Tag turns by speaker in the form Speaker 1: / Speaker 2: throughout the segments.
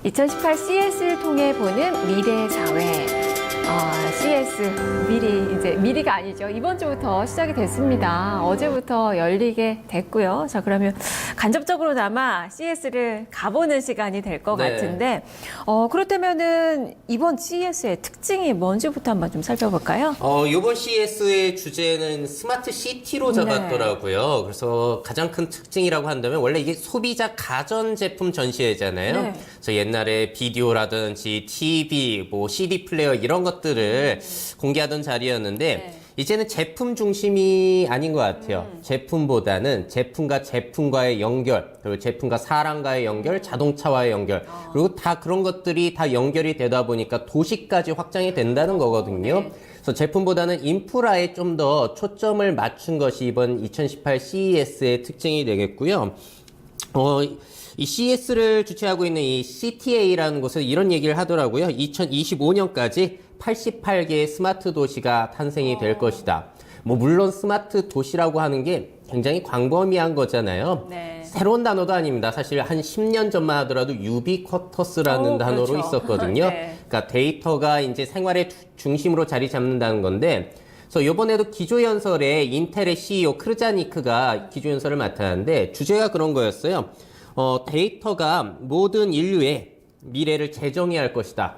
Speaker 1: 2018 CS를 통해 보는 미래 사회. CS 미리가 아니죠. 이번 주부터 시작이 됐습니다. 어제부터 열리게 됐고요. 자, 그러면 간접적으로나마 CS를 가보는 시간이 될 것 같은데, 그렇다면은 이번 CS의 특징이 뭔지부터 한번 좀 살펴볼까요?
Speaker 2: 이번 CS의 주제는 스마트 시티로 잡았더라고요. 그래서 가장 큰 특징이라고 한다면 원래 이게 소비자 가전 제품 전시회잖아요. 그래서 옛날에 비디오라든지 TV, 뭐 CD 플레이어 이런 것들을 공개하던 자리였는데 이제는 제품 중심이 아닌 것 같아요. 제품보다는 제품과 제품과의 연결, 그리고 제품과 사람과의 연결, 자동차와의 연결, 그리고 다 그런 것들이 다 연결이 되다 보니까 도시까지 확장이 된다는 거거든요. 그래서 제품보다는 인프라에 좀 더 초점을 맞춘 것이 이번 2018 CES의 특징이 되겠고요. 이 CES를 주최하고 있는 이 CTA라는 곳은 이런 얘기를 하더라고요. 2025년까지 88개의 스마트 도시가 탄생이 될 것이다. 뭐 물론 스마트 도시라고 하는 게 굉장히 광범위한 거잖아요. 새로운 단어도 아닙니다. 사실 한 10년 전만 하더라도 유비쿼터스라는 단어로 있었거든요. 그러니까 데이터가 이제 생활의 중심으로 자리 잡는다는 건데, 그래서 이번에도 기조연설에 인텔의 CEO 크르자니크가 기조연설을 맡았는데 주제가 그런 거였어요. 데이터가 모든 인류의 미래를 재정의할 것이다.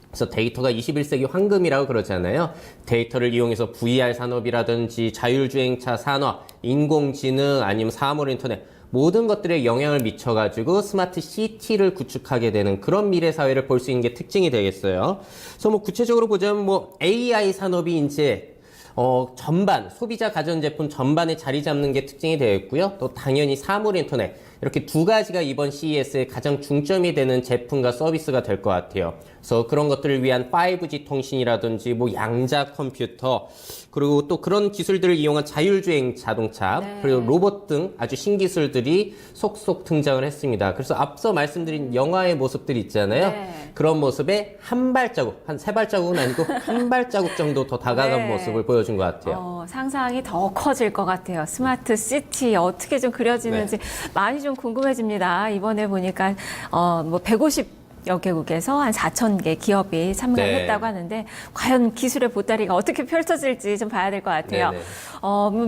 Speaker 2: 그래서 데이터가 21세기 황금이라고 그러잖아요. 데이터를 이용해서 VR 산업이라든지 자율주행차 산업, 인공지능 아니면 사물 인터넷 모든 것들에 영향을 미쳐가지고 스마트 시티를 구축하게 되는 그런 미래 사회를 볼 수 있는 게 특징이 되겠어요. 그래서 뭐 구체적으로 보자면 뭐 AI 산업이 이제 전반, 소비자 가전제품 전반에 자리 잡는 게 특징이 되겠고요. 또 당연히 사물 인터넷. 이렇게 두 가지가 이번 CES의 가장 중점이 되는 제품과 서비스가 될 것 같아요. 그래서 그런 것들을 위한 5G 통신이라든지 뭐 양자 컴퓨터, 그리고 또 그런 기술들을 이용한 자율주행 자동차, 그리고 로봇 등 아주 신기술들이 속속 등장을 했습니다. 그래서 앞서 말씀드린 영화의 모습들 있잖아요. 그런 모습에 한 발자국, 한 세 발자국은 아니고 한 발자국 정도 더 다가간 모습을 보여준 것 같아요.
Speaker 1: 상상이 더 커질 것 같아요. 스마트 시티 어떻게 좀 그려지는지 많이 좀 궁금해집니다. 이번에 보니까 뭐 150여 개국에서 한 4,000개 기업이 참가를 했다고 하는데 과연 기술의 보따리가 어떻게 펼쳐질지 좀 봐야 될 것 같아요.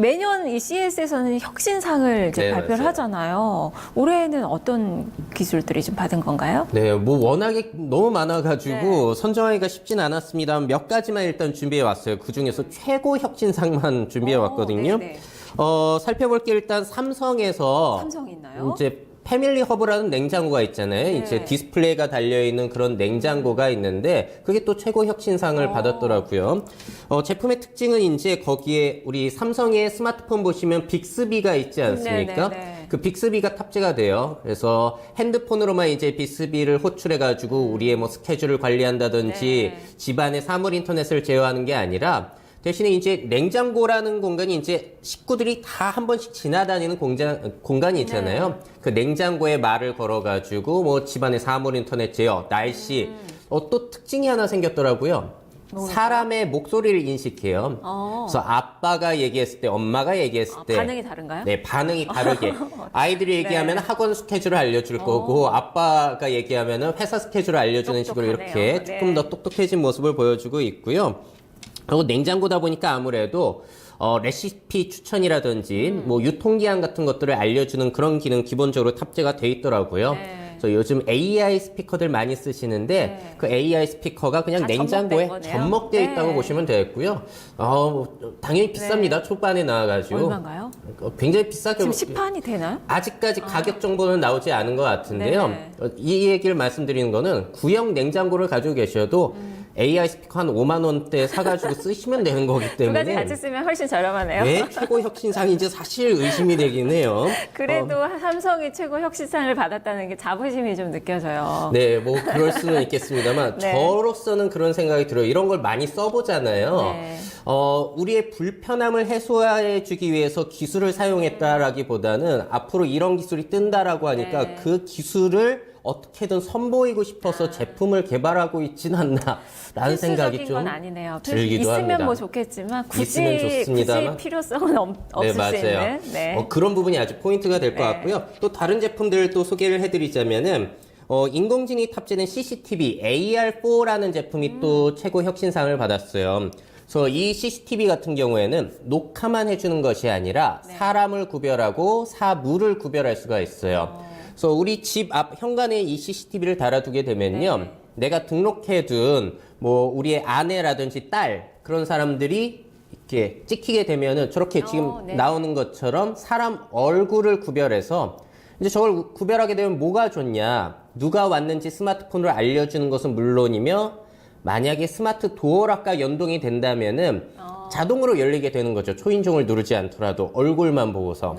Speaker 1: 매년 이 CES에서는 혁신상을 이제 발표를 하잖아요. 올해는 어떤 기술들이 좀 받은 건가요?
Speaker 2: 네, 뭐 워낙에 너무 많아가지고 선정하기가 쉽진 않았습니다. 몇 가지만 일단 준비해 왔어요. 그 중에서 최고 혁신상만 준비해 왔거든요. 살펴볼 게 일단 삼성에서
Speaker 1: 삼성이 있나요?
Speaker 2: 이제 패밀리 허브라는 냉장고가 있잖아요. 이제 디스플레이가 달려있는 그런 냉장고가 있는데 그게 또 최고 혁신상을 받았더라고요. 제품의 특징은 이제 거기에 우리 삼성의 스마트폰 보시면 빅스비가 있지 않습니까? 그 빅스비가 탑재가 돼요. 그래서 핸드폰으로만 이제 빅스비를 호출해가지고 우리의 뭐 스케줄을 관리한다든지 집안의 사물 인터넷을 제어하는 게 아니라 대신에 이제 냉장고라는 공간이 이제 식구들이 다 한 번씩 지나다니는 공간이 있잖아요. 그 냉장고에 말을 걸어가지고 뭐 집안의 사물 인터넷 제어, 날씨, 또 특징이 하나 생겼더라고요. 사람의 목소리를 인식해요. 그래서 아빠가 얘기했을 때, 엄마가 얘기했을 때
Speaker 1: 반응이 다른가요?
Speaker 2: 네, 반응이 다르게. 아이들이 얘기하면 학원 스케줄을 알려줄 거고 아빠가 얘기하면 회사 스케줄을 알려주는 식으로 이렇게 조금 더 똑똑해진 모습을 보여주고 있고요. 그리고 냉장고다 보니까 아무래도 레시피 추천이라든지 뭐 유통기한 같은 것들을 알려주는 그런 기능 기본적으로 탑재가 돼 있더라고요. 그래서 요즘 AI 스피커들 많이 쓰시는데 그 AI 스피커가 그냥 냉장고에 접목되어 있다고 보시면 되겠고요. 당연히 비쌉니다. 초반에 나와가지고.
Speaker 1: 얼마인가요?
Speaker 2: 굉장히 비싸게.
Speaker 1: 지금 시판이 되나요?
Speaker 2: 아직까지 가격 정보는 나오지 않은 것 같은데요. 이 얘기를 말씀드리는 거는 구형 냉장고를 가지고 계셔도 AI 스피커 한 5만 원대 사가지고 쓰시면 되는 거기 때문에
Speaker 1: 두 가지 같이 쓰면 훨씬 저렴하네요.
Speaker 2: 왜 최고 혁신상인지 사실 의심이 되긴 해요.
Speaker 1: 그래도 삼성이 최고 혁신상을 받았다는 게 자부심이 좀 느껴져요.
Speaker 2: 네, 뭐 그럴 수는 있겠습니다만 저로서는 그런 생각이 들어요. 이런 걸 많이 써보잖아요. 우리의 불편함을 해소해 주기 위해서 기술을 사용했다라기보다는 앞으로 이런 기술이 뜬다라고 하니까 그 기술을 어떻게든 선보이고 싶어서 제품을 개발하고 있진 않나라는 생각이 좀
Speaker 1: 건 아니네요.
Speaker 2: 들기도
Speaker 1: 있으면
Speaker 2: 합니다.
Speaker 1: 뭐 좋겠지만
Speaker 2: 있으면 좋습니다만.
Speaker 1: 굳이 필요성은 없을 수 있는.
Speaker 2: 그런 부분이 아주 포인트가 될 것 같고요. 또 다른 제품들 또 소개를 해드리자면은 인공지능이 탑재된 CCTV AR4라는 제품이 또 최고 혁신상을 받았어요. 그래서 이 CCTV 같은 경우에는 녹화만 해주는 것이 아니라 사람을 구별하고 사물을 구별할 수가 있어요. 그래서 우리 집 앞 현관에 이 CCTV를 달아두게 되면요. 내가 등록해둔 뭐 우리의 아내라든지 딸 그런 사람들이 이렇게 찍히게 되면은 저렇게 지금 나오는 것처럼 사람 얼굴을 구별해서 이제 저걸 구별하게 되면 뭐가 좋냐. 누가 왔는지 스마트폰으로 알려주는 것은 물론이며 만약에 스마트 도어락과 연동이 된다면은 자동으로 열리게 되는 거죠. 초인종을 누르지 않더라도 얼굴만 보고서.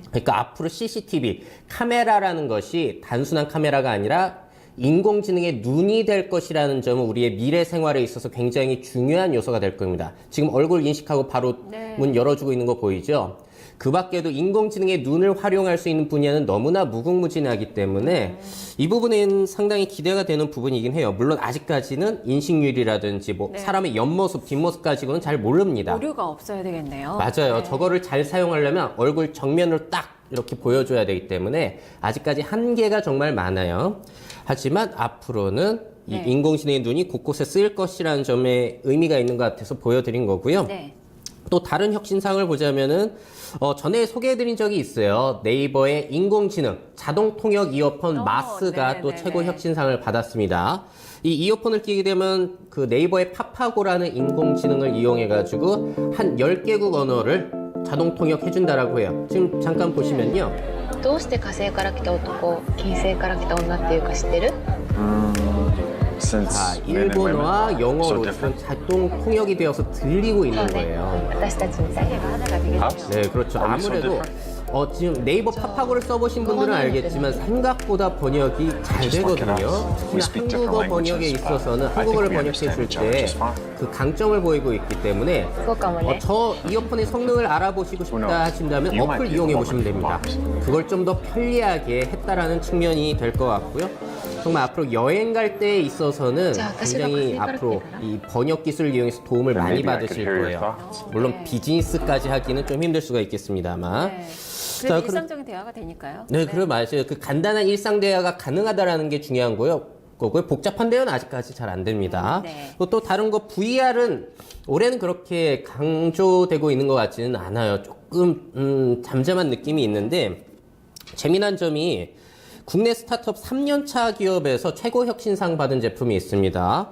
Speaker 2: 그러니까 앞으로 CCTV, 카메라라는 것이 단순한 카메라가 아니라 인공지능의 눈이 될 것이라는 점은 우리의 미래 생활에 있어서 굉장히 중요한 요소가 될 겁니다. 지금 얼굴 인식하고 바로 문 열어주고 있는 거 보이죠? 그 밖에도 인공지능의 눈을 활용할 수 있는 분야는 너무나 무궁무진하기 때문에 이 부분은 상당히 기대가 되는 부분이긴 해요. 물론 아직까지는 인식률이라든지 뭐 사람의 옆모습, 뒷모습 가지고는 잘 모릅니다.
Speaker 1: 오류가 없어야 되겠네요.
Speaker 2: 맞아요. 저거를 잘 사용하려면 얼굴 정면으로 딱 이렇게 보여줘야 되기 때문에 아직까지 한계가 정말 많아요. 하지만 앞으로는 이 인공지능의 눈이 곳곳에 쓰일 것이라는 점에 의미가 있는 것 같아서 보여드린 거고요. 또 다른 혁신상을 보자면은 전에 소개해드린 적이 있어요. 네이버의 인공지능 자동 통역 이어폰 마스가 또 최고 혁신상을 받았습니다. 이 이어폰을 끼게 되면 그 네이버의 파파고라는 인공지능을 이용해가지고 한 10개국 언어를 자동 통역해준다라고 해요. 지금 잠깐 보시면요.
Speaker 3: どうして火星から来た男、金星から来た女っていうか知ってる?
Speaker 2: 자, 일본어와 영어로 지금 자동 통역이 되어서 들리고 있는 거예요.
Speaker 3: 私たちみたいな
Speaker 1: 하나가 되겠네요.
Speaker 2: 네, 그렇죠. 아무래도 지금 네이버 파파고를 써보신 분들은 알겠지만 생각보다 번역이 잘 되거든요. 특히나 한국어 번역에 있어서는 한국어를 번역했을 때 그 강점을 보이고 있기 때문에
Speaker 3: そうかもね
Speaker 2: 저 이어폰의 성능을 알아보시고 싶다 하신다면 어플 이용해 보시면 됩니다. 그걸 좀 더 편리하게 했다라는 측면이 될 것 같고요. 정말 앞으로 여행 갈 때에 있어서는 굉장히 앞으로 이 번역 기술을 이용해서 도움을 많이 받으실 거예요. 물론 비즈니스까지 하기는 좀 힘들 수가 있겠습니다만.
Speaker 1: 그래도
Speaker 2: 자,
Speaker 1: 일상적인 대화가 되니까요.
Speaker 2: 네, 그래 맞아요. 그 간단한 일상 대화가 가능하다라는 게 중요한 거고요. 복잡한 대화는 아직까지 잘 안 됩니다. 또 다른 거 VR은 올해는 그렇게 강조되고 있는 것 같지는 않아요. 조금 잠잠한 느낌이 있는데 재미난 점이 국내 스타트업 3년차 기업에서 최고 혁신상 받은 제품이 있습니다.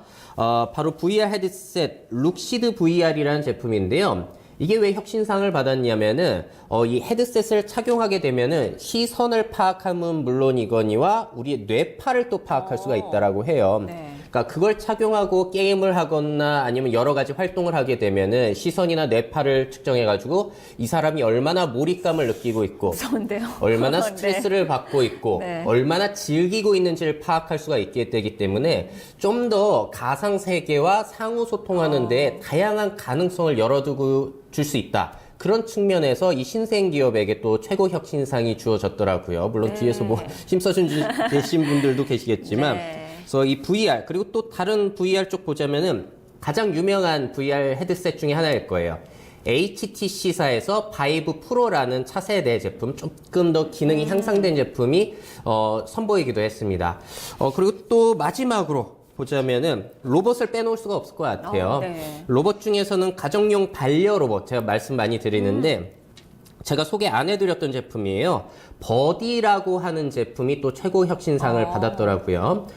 Speaker 2: 바로 VR 헤드셋 룩시드 VR이라는 제품인데요. 이게 왜 혁신상을 받았냐면은 이 헤드셋을 착용하게 되면은 시선을 파악하면 물론이거니와 우리의 뇌파를 또 파악할 수가 있다라고 해요. 그러니까 그걸 착용하고 게임을 하거나 아니면 여러 가지 활동을 하게 되면은 시선이나 뇌파를 측정해가지고 이 사람이 얼마나 몰입감을 느끼고 있고
Speaker 1: 무서운데요.
Speaker 2: 얼마나 스트레스를 받고 있고 얼마나 즐기고 있는지를 파악할 수가 있게 되기 때문에 좀 더 가상 세계와 상호 소통하는 데 다양한 가능성을 열어두고 줄 수 있다. 그런 측면에서 이 신생 기업에게 또 최고 혁신상이 주어졌더라고요. 물론 뒤에서 뭐 힘써준 계신 분들도 계시겠지만 그래서 이 VR 그리고 또 다른 VR 쪽 보자면은 가장 유명한 VR 헤드셋 중에 하나일 거예요. HTC사에서 바이브 프로라는 차세대 제품 조금 더 기능이 향상된 제품이 선보이기도 했습니다. 그리고 또 마지막으로 보자면은 로봇을 빼놓을 수가 없을 것 같아요. 로봇 중에서는 가정용 반려 로봇 제가 말씀 많이 드리는데 제가 소개 안 해드렸던 제품이에요. 버디라고 하는 제품이 또 최고 혁신상을 받았더라고요.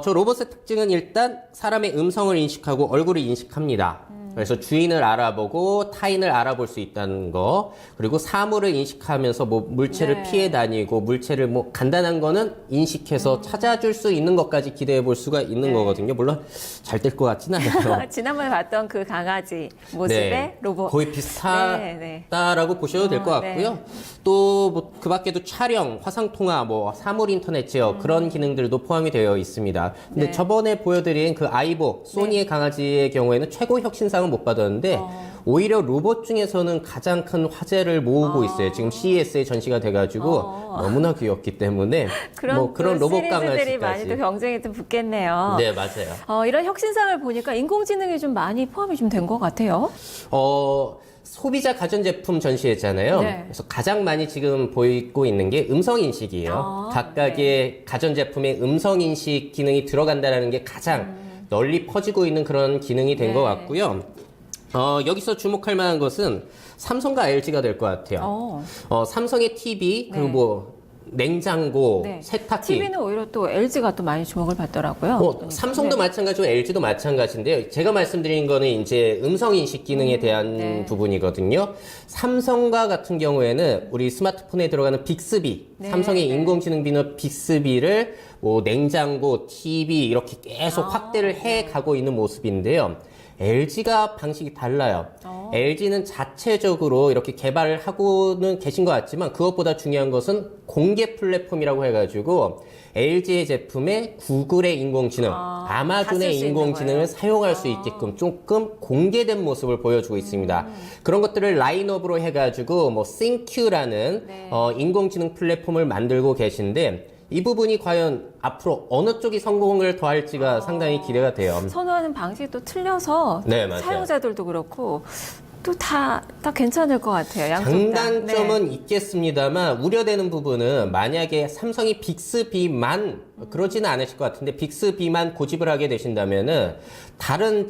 Speaker 2: 저 로봇의 특징은 일단 사람의 음성을 인식하고 얼굴을 인식합니다. 그래서 주인을 알아보고 타인을 알아볼 수 있다는 거, 그리고 사물을 인식하면서 뭐 물체를 피해 다니고 물체를 뭐 간단한 거는 인식해서 찾아줄 수 있는 것까지 기대해 볼 수가 있는 거거든요. 물론 잘 될 것 같지는 않아요.
Speaker 1: 지난번에 봤던 그 강아지 모습의 로봇.
Speaker 2: 거의 비슷하다라고 보셔도 될 것 같고요. 또 뭐 그 밖에도 촬영, 화상 통화, 뭐 사물 인터넷 제어 그런 기능들도 포함이 되어 있습니다. 근데 저번에 보여드린 그 아이보 소니의 강아지의 경우에는 최고 혁신상은 못 받았는데 오히려 로봇 중에서는 가장 큰 화제를 모으고 있어요. 지금 CES에 전시가 돼가지고 너무나 귀엽기 때문에 뭐 그런 로봇
Speaker 1: 시리즈들이 많이
Speaker 2: 강아지까지.
Speaker 1: 또 경쟁이 좀 붙겠네요.
Speaker 2: 네, 맞아요.
Speaker 1: 이런 혁신상을 보니까 인공지능이 좀 많이 포함이 좀 된 것 같아요.
Speaker 2: 소비자 가전제품 전시회잖아요.
Speaker 1: 네.
Speaker 2: 그래서 가장 많이 지금 보이고 있는 게 음성인식이에요. 각각의 가전제품에 음성인식 기능이 들어간다는 게 가장 널리 퍼지고 있는 그런 기능이 된 것 같고요. 여기서 주목할 만한 것은 삼성과 LG가 될 것 같아요. 삼성의 TV, 그리고 뭐 냉장고,
Speaker 1: 네.
Speaker 2: 세탁기.
Speaker 1: TV는 오히려 또 LG가 또 많이 주목을 받더라고요.
Speaker 2: 삼성도 마찬가지고 LG도 마찬가지인데요. 제가 말씀드린 거는 이제 음성인식 기능에 대한 부분이거든요. 삼성과 같은 경우에는 우리 스마트폰에 들어가는 빅스비, 삼성의 인공지능 비너 빅스비를 뭐 냉장고, TV 이렇게 계속 확대를 해 가고 있는 모습인데요. LG가 방식이 달라요. LG는 자체적으로 이렇게 개발을 하고는 계신 것 같지만 그것보다 중요한 것은 공개 플랫폼이라고 해가지고 LG의 제품에 구글의 인공지능, 아마존의 인공지능을 사용할 수 있게끔 조금 공개된 모습을 보여주고 있습니다. 그런 것들을 라인업으로 해가지고 뭐 싱큐라는 인공지능 플랫폼을 만들고 계신데 이 부분이 과연 앞으로 어느 쪽이 성공을 더할지가 상당히 기대가 돼요.
Speaker 1: 선호하는 방식이 또 틀려서
Speaker 2: 네, 맞아요.
Speaker 1: 사용자들도 그렇고 또 다 괜찮을 것 같아요. 양쪽 다.
Speaker 2: 장단점은 있겠습니다만 우려되는 부분은 만약에 삼성이 빅스비만 그러지는 않으실 것 같은데 빅스비만 고집을 하게 되신다면은 다른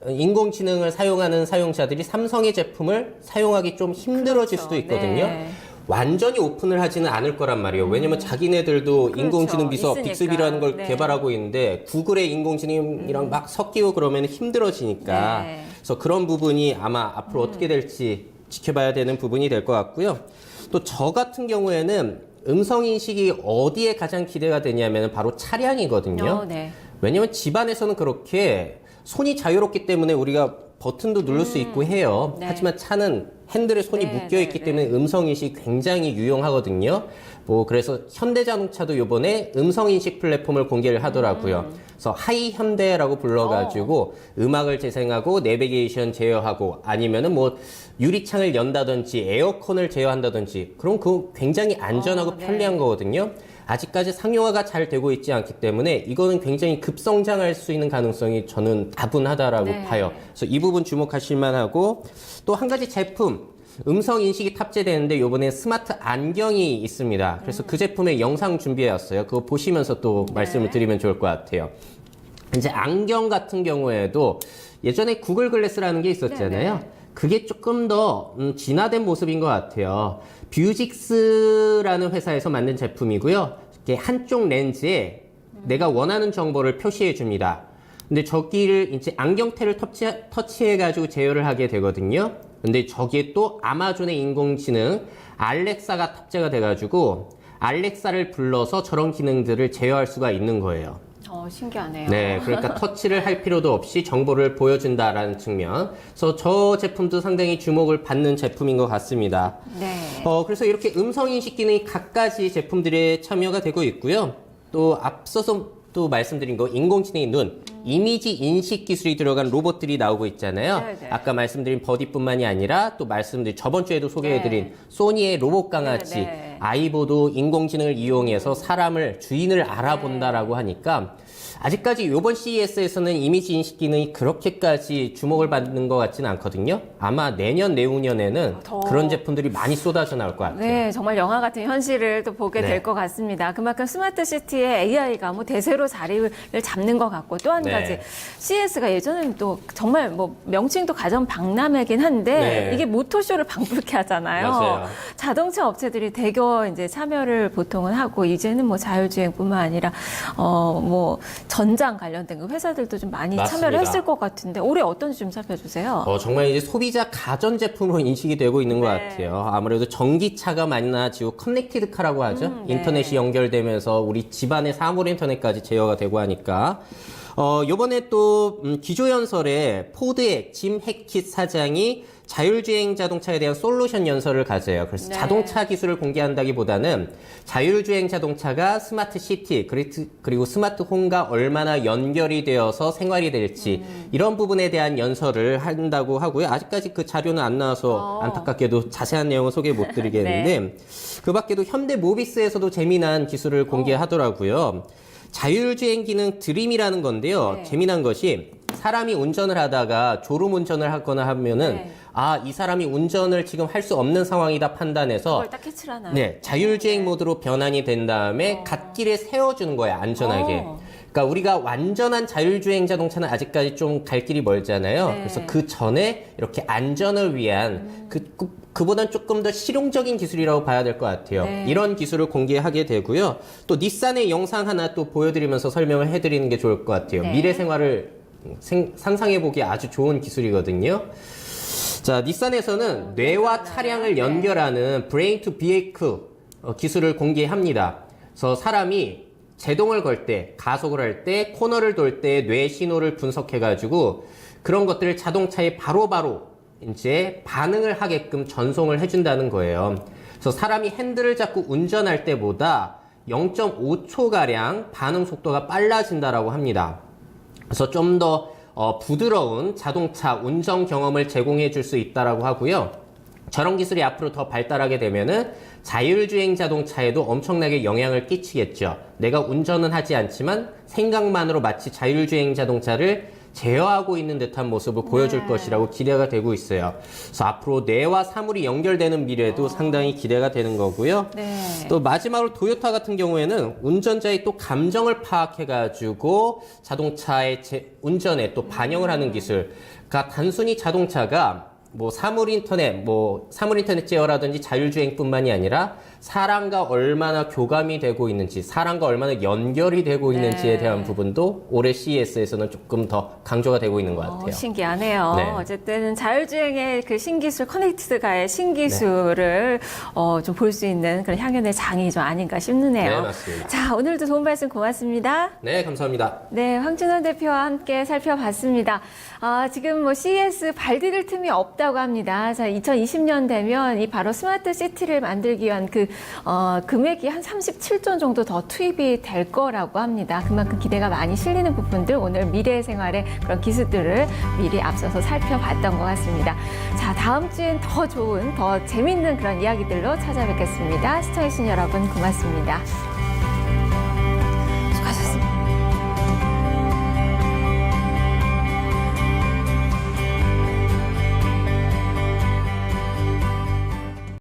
Speaker 2: 인공지능을 사용하는 사용자들이 삼성의 제품을 사용하기 좀 힘들어질 수도 있거든요.
Speaker 1: 네.
Speaker 2: 완전히 오픈을 하지는 않을 거란 말이에요. 왜냐면 자기네들도 인공지능 비서
Speaker 1: 있으니까.
Speaker 2: 빅스비라는 걸
Speaker 1: 네.
Speaker 2: 개발하고 있는데 구글의 인공지능이랑 막 섞이고 그러면 힘들어지니까.
Speaker 1: 네.
Speaker 2: 그래서 그런 부분이 아마 앞으로 어떻게 될지 지켜봐야 되는 부분이 될 것 같고요. 또 저 같은 경우에는 음성인식이 어디에 가장 기대가 되냐면 바로 차량이거든요.
Speaker 1: 네.
Speaker 2: 왜냐면 집안에서는 그렇게 손이 자유롭기 때문에 우리가 버튼도 누를 수 있고 해요.
Speaker 1: 네.
Speaker 2: 하지만 차는 핸들에 손이 묶여있기 때문에 음성인식이 굉장히 유용하거든요. 뭐 그래서 현대자동차도 요번에 음성인식 플랫폼을 공개를 하더라고요. 그래서 하이현대라고 불러가지고 음악을 재생하고 내비게이션 제어하고 아니면은 뭐 유리창을 연다든지 에어컨을 제어한다든지 그럼 그거 굉장히 안전하고 편리한 거거든요. 아직까지 상용화가 잘 되고 있지 않기 때문에 이거는 굉장히 급성장할 수 있는 가능성이 저는 다분하다라고 봐요. 그래서 이 부분 주목하실 만하고 또 한 가지 제품 음성 인식이 탑재되는데 요번에 스마트 안경이 있습니다. 그래서 그 제품의 영상 준비해 왔어요. 그거 보시면서 또 말씀을 드리면 좋을 것 같아요. 이제 안경 같은 경우에도 예전에 구글 글래스라는 게 있었잖아요. 그게 조금 더 진화된 모습인 것 같아요. 뷰직스라는 회사에서 만든 제품이고요. 이게 한쪽 렌즈에 내가 원하는 정보를 표시해 줍니다. 근데 저기를 이제 안경테를 터치해가지고 제어를 하게 되거든요. 근데 저기에 또 아마존의 인공지능 알렉사가 탑재가 돼가지고 알렉사를 불러서 저런 기능들을 제어할 수가 있는 거예요.
Speaker 1: 신기하네요.
Speaker 2: 네, 그러니까 터치를 할 필요도 없이 정보를 보여준다라는 측면. 그래서 저 제품도 상당히 주목을 받는 제품인 것 같습니다.
Speaker 1: 네.
Speaker 2: 그래서 이렇게 음성인식 기능이 각가지 제품들에 참여가 되고 있고요. 또 앞서서 또 말씀드린 거 인공지능의 눈, 이미지 인식 기술이 들어간 로봇들이 나오고 있잖아요.
Speaker 1: 네네.
Speaker 2: 아까 말씀드린 버디뿐만이 아니라 또 말씀드린 저번 주에도 소개해드린 소니의 로봇 강아지
Speaker 1: 네네.
Speaker 2: 아이보도 인공지능을 이용해서 사람을 주인을 알아본다라고 하니까 아직까지 이번 CES에서는 이미지 인식 기능이 그렇게까지 주목을 받는 것 같지는 않거든요. 아마 내년, 내후년에는 그런 제품들이 많이 쏟아져 나올 것 같아요.
Speaker 1: 네, 정말 영화 같은 현실을 또 보게
Speaker 2: 네.
Speaker 1: 될 것 같습니다. 그만큼 스마트 시티에 AI가 뭐 대세로 자리를 잡는 것 같고 또 한
Speaker 2: 네.
Speaker 1: 가지 CES가 예전에는 또 정말 뭐 명칭도 가장 박람회긴 한데
Speaker 2: 네.
Speaker 1: 이게 모터쇼를 방불케 하잖아요.
Speaker 2: 맞아요.
Speaker 1: 자동차 업체들이 대거 이제 참여를 보통은 하고 이제는 뭐 자율주행뿐만 아니라 뭐 전장 관련된 그 회사들도 좀 많이
Speaker 2: 맞습니다.
Speaker 1: 참여를 했을 것 같은데 올해 어떤지 좀 살펴주세요.
Speaker 2: 정말 이제 소비자 가전제품으로 인식이 되고 있는 것 같아요. 아무래도 전기차가 많아지고 커넥티드카라고 하죠.
Speaker 1: 네.
Speaker 2: 인터넷이 연결되면서 우리 집안의 사물 인터넷까지 제어가 되고 하니까 요번에 또 기조연설에 포드의 짐 해킷 사장이 자율주행 자동차에 대한 솔루션 연설을 가져요. 그래서
Speaker 1: 네.
Speaker 2: 자동차 기술을 공개한다기보다는 자율주행 자동차가 스마트 시티 그리고 스마트 홈과 얼마나 연결이 되어서 생활이 될지 이런 부분에 대한 연설을 한다고 하고요. 아직까지 그 자료는 안 나와서 안타깝게도 자세한 내용은 소개 못 드리겠는데
Speaker 1: 네.
Speaker 2: 그 밖에도 현대 모비스에서도 재미난 기술을 공개하더라고요. 자율주행 기능 드림이라는 건데요.
Speaker 1: 네.
Speaker 2: 재미난 것이 사람이 운전을 하다가 졸음 운전을 하거나 하면은 이 사람이 운전을 지금 할 수 없는 상황이다 판단해서
Speaker 1: 그걸 딱 캐치를 하나요?
Speaker 2: 네, 자율주행 모드로 변환이 된 다음에 갓길에 세워주는 거예요, 안전하게. 그러니까 우리가 완전한 자율주행 자동차는 아직까지 좀 갈 길이 멀잖아요.
Speaker 1: 네.
Speaker 2: 그래서 그 전에 이렇게 안전을 위한 그보단 조금 더 실용적인 기술이라고 봐야 될 것 같아요.
Speaker 1: 네.
Speaker 2: 이런 기술을 공개하게 되고요. 또 닛산의 영상 하나 또 보여드리면서 설명을 해드리는 게 좋을 것 같아요.
Speaker 1: 네.
Speaker 2: 미래 생활을 상상해보기 아주 좋은 기술이거든요. 자, 닛산에서는 뇌와 차량을 연결하는 브레인 투 비에이클 기술을 공개합니다. 그래서 사람이 제동을 걸 때, 가속을 할 때, 코너를 돌 때 뇌 신호를 분석해가지고 그런 것들을 자동차에 바로바로 이제 반응을 하게끔 전송을 해준다는 거예요. 그래서 사람이 핸들을 잡고 운전할 때보다 0.5초가량 반응 속도가 빨라진다라고 합니다. 그래서 좀 더 부드러운 자동차 운전 경험을 제공해 줄 수 있다라고 하고요. 저런 기술이 앞으로 더 발달하게 되면은 자율주행 자동차에도 엄청나게 영향을 끼치겠죠. 내가 운전은 하지 않지만 생각만으로 마치 자율주행 자동차를 제어하고 있는 듯한 모습을 보여줄 것이라고 기대가 되고 있어요. 그래서 앞으로 뇌와 사물이 연결되는 미래도 상당히 기대가 되는 거고요.
Speaker 1: 네.
Speaker 2: 또 마지막으로 토요타 같은 경우에는 운전자의 또 감정을 파악해가지고 자동차의 운전에 또 반영을 하는 기술. 그러니까 단순히 자동차가 사물 인터넷 제어라든지 자율주행뿐만이 아니라 사람과 얼마나 교감이 되고 있는지, 사람과 얼마나 연결이 되고 있는지에 대한 부분도 올해 CES에서는 조금 더 강조가 되고 있는 것 같아요.
Speaker 1: 신기하네요.
Speaker 2: 네.
Speaker 1: 어쨌든 자율주행의 그 신기술, 커넥티드가의 신기술을 좀 볼 수 있는 그런 향연의 장이 좀 아닌가 싶네요.
Speaker 2: 네, 맞습니다.
Speaker 1: 자, 오늘도 좋은 말씀 고맙습니다.
Speaker 2: 네, 감사합니다.
Speaker 1: 네, 황준원 대표와 함께 살펴봤습니다. 지금 CES 발디딜 틈이 없다고 합니다. 자, 2020년 되면 이 바로 스마트 시티를 만들기 위한 금액이 한 37조 정도 더 투입이 될 거라고 합니다. 그만큼 기대가 많이 실리는 부분들 오늘 미래 생활의 그런 기술들을 미리 앞서서 살펴봤던 것 같습니다. 자, 다음 주엔 더 좋은, 더 재밌는 그런 이야기들로 찾아뵙겠습니다. 시청해주신 여러분 고맙습니다.